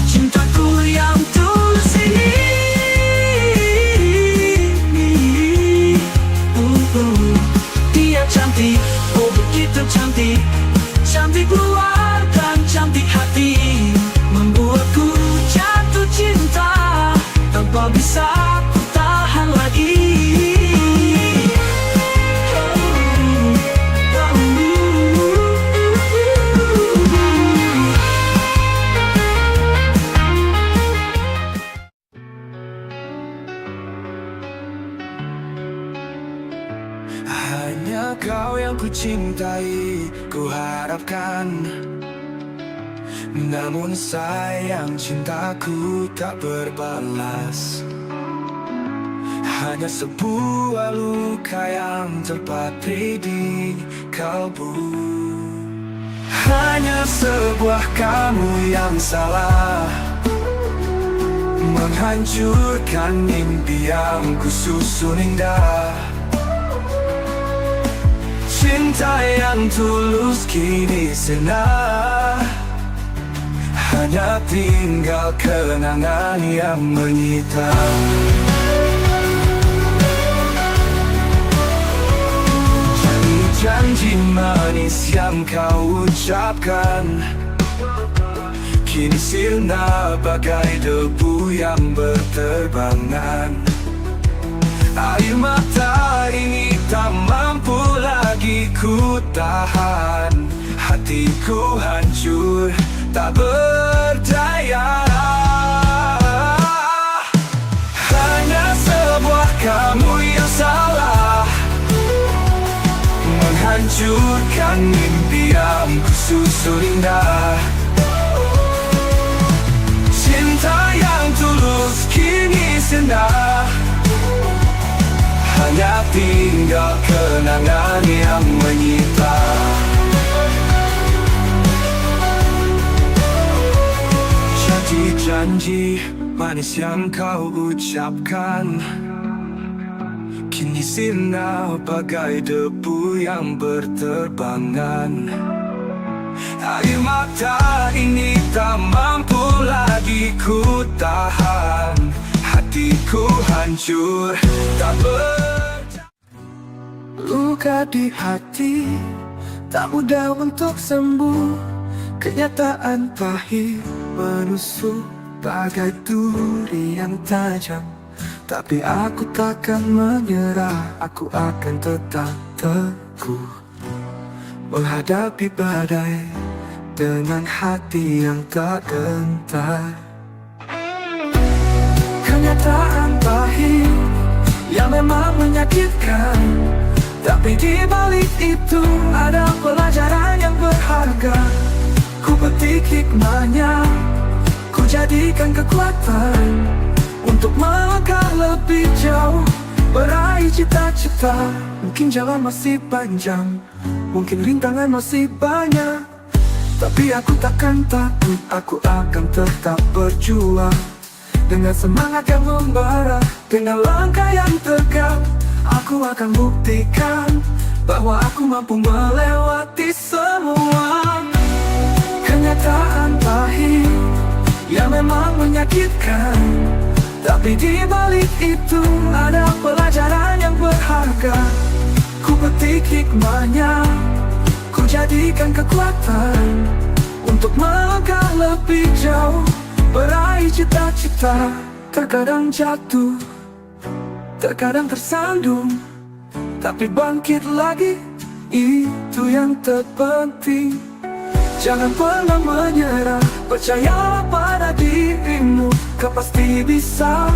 cintaku yang tulus ini. Dia cantik, oh begitu cantik, cantik luar dan cantik hati, membuatku jatuh cinta tanpa bisa lagi. Hanya kau yang ku cintai, ku harapkan. Namun sayang cintaku tak berbalas, hanya sebuah luka yang terpatri di kalbu. Hanya sebuah kamu yang salah, menghancurkan mimpi yang ku susun indah. Cinta yang tulus kini sirna, hanya tinggal kenangan yang menyita. Janji manis yang kau ucapkan kini sirna bagai debu yang berterbangan. Air mata ini tak mampu lagi ku tahan, hatiku hancur tak berdaya. Hanya sebuah kamu yang salah, menghancurkan mimpi yang ku susun indah. Cinta yang tulus kini sirna, hanya tinggal kenangan yang menyita. Janji-janji manis yang kau ucapkan kini sirna bagai debu yang berterbangan. Air mata ini tak mampu lagi ku tahan, hatiku hancur tak luka di hati, tak mudah untuk sembuh. Kenyataan pahit menusuk bagai duri yang tajam, tapi aku takkan menyerah, aku akan tetap teguh menghadapi badai dengan hati yang tak gentar. Kenyataan pahit yang memang menyakitkan, tapi di balik itu ada pelajaran yang berharga. Ku petik hikmahnya, ku jadikan kekuatan untuk melangkah lebih jauh Meraih cita-cita, mungkin jalan masih panjang, mungkin rintangan masih banyak, tapi aku takkan takut, aku akan tetap berjuang. Dengan semangat yang membara, dengan langkah yang tegak, aku akan buktikan bahwa aku mampu melewati semua. Kenyataan pahit yang memang menyakitkan, tapi di balik itu ada pelajaran yang berharga. Ku petik hikmahnya, ku jadikan kekuatan untuk melangkah lebih jauh. Meraih cita-cita, terkadang jatuh, terkadang tersandung, tapi bangkit lagi, itu yang terpenting. Jangan pernah menyerah, percayalah pada dirimu. Kau pasti bisa,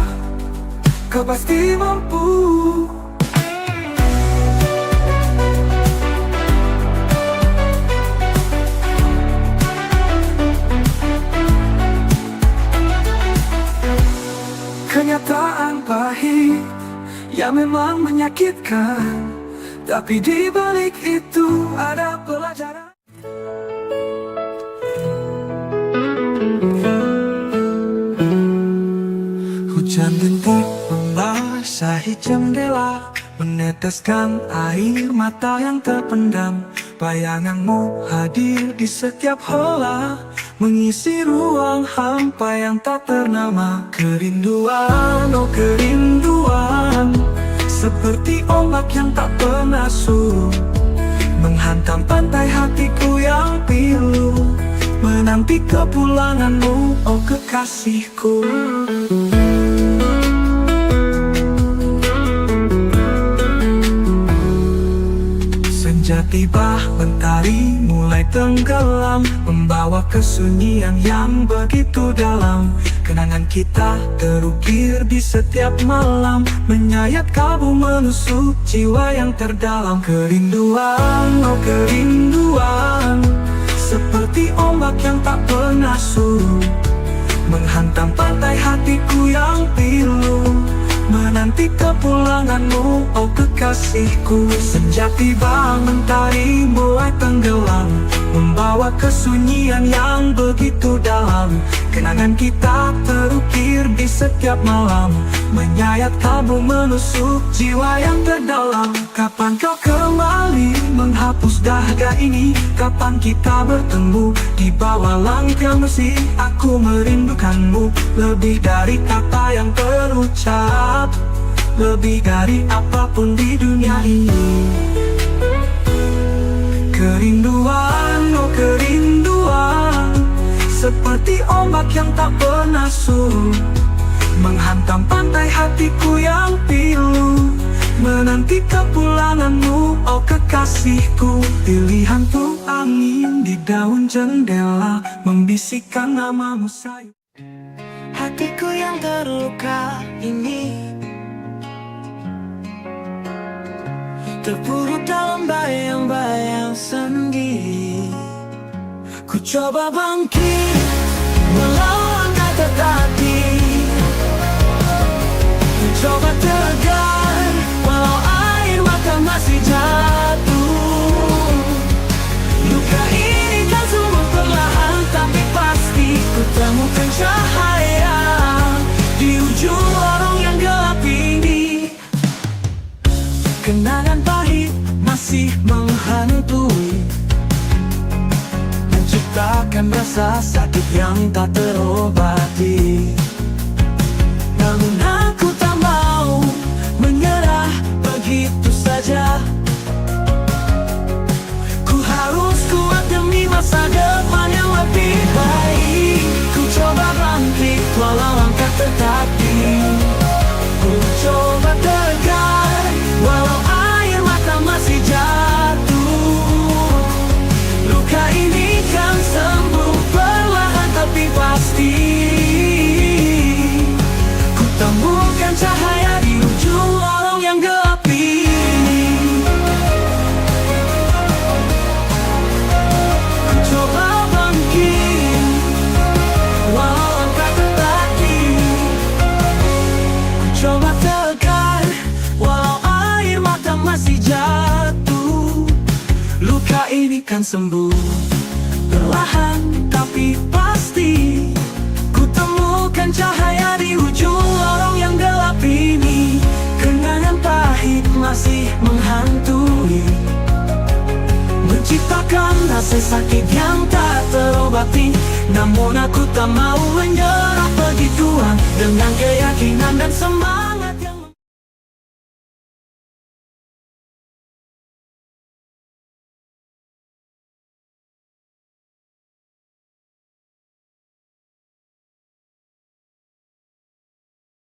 kau pasti mampu. Kenyataan pahit yang memang menyakitkan, tapi di balik itu ada pelajaran. Hujan rintik membasahi jendela, meneteskan air mata yang terpendam. Bayanganmu hadir di setiap heula, mengisi ruang hampa yang tak ternama. Kerinduan, oh kerinduan, seperti ombak yang tak pernah surut, menghantam pantai hatiku yang pilu, menanti kepulanganmu, oh kekasihku. Senja tiba, mentari mulai tenggelam, membawa kesunyian yang begitu dalam. Kenangan kita terukir di setiap malam, menyayat kalbu menusuk jiwa yang terdalam. Kerinduan, oh kerinduan, seperti ombak yang tak pernah surut, menghantam pantai hatiku yang pilu, menanti kepulanganmu, oh kekasihku. Senja tiba, mentari mulai tenggelam, membawa kesunyian yang begitu dalam. Kenangan kita terukir di setiap malam, menyayat kalbu menusuk jiwa yang terdalam. Kapan kau kembali menghapus dahaga ini? Kapan kita bertemu di bawah langit yang bersih? Aku merindukanmu lebih dari kata yang terucap, lebih dari apapun di dunia ini. Kerinduan, oh kerinduan, seperti ombak yang tak pernah surut, menghantam pantai hatiku yang pilu, menanti kepulanganmu, oh kekasihku. Pilihan tuh angin di daun jendela, membisikkan namamu sayang. Hatiku yang terluka ini terpuruk dalam bayang-bayang sendiri. Ku coba bangkit, melawan kata tadi. Ku coba tegar, walau air mata masih jatuh. Luka ini kan semua perlahan, tapi pasti ku temukan cahaya di ujung lorong yang gelap ini. Kenangan pahit masih menghantui, menciptakan rasa sakit ini kan sembuh. Perlahan tapi pasti ku temukan cahaya di ujung lorong yang gelap ini. Kenangan pahit masih menghantui, menciptakan rasa sakit yang tak terobati. Namun aku tak mau menyerah begituan, dengan keyakinan dan semangat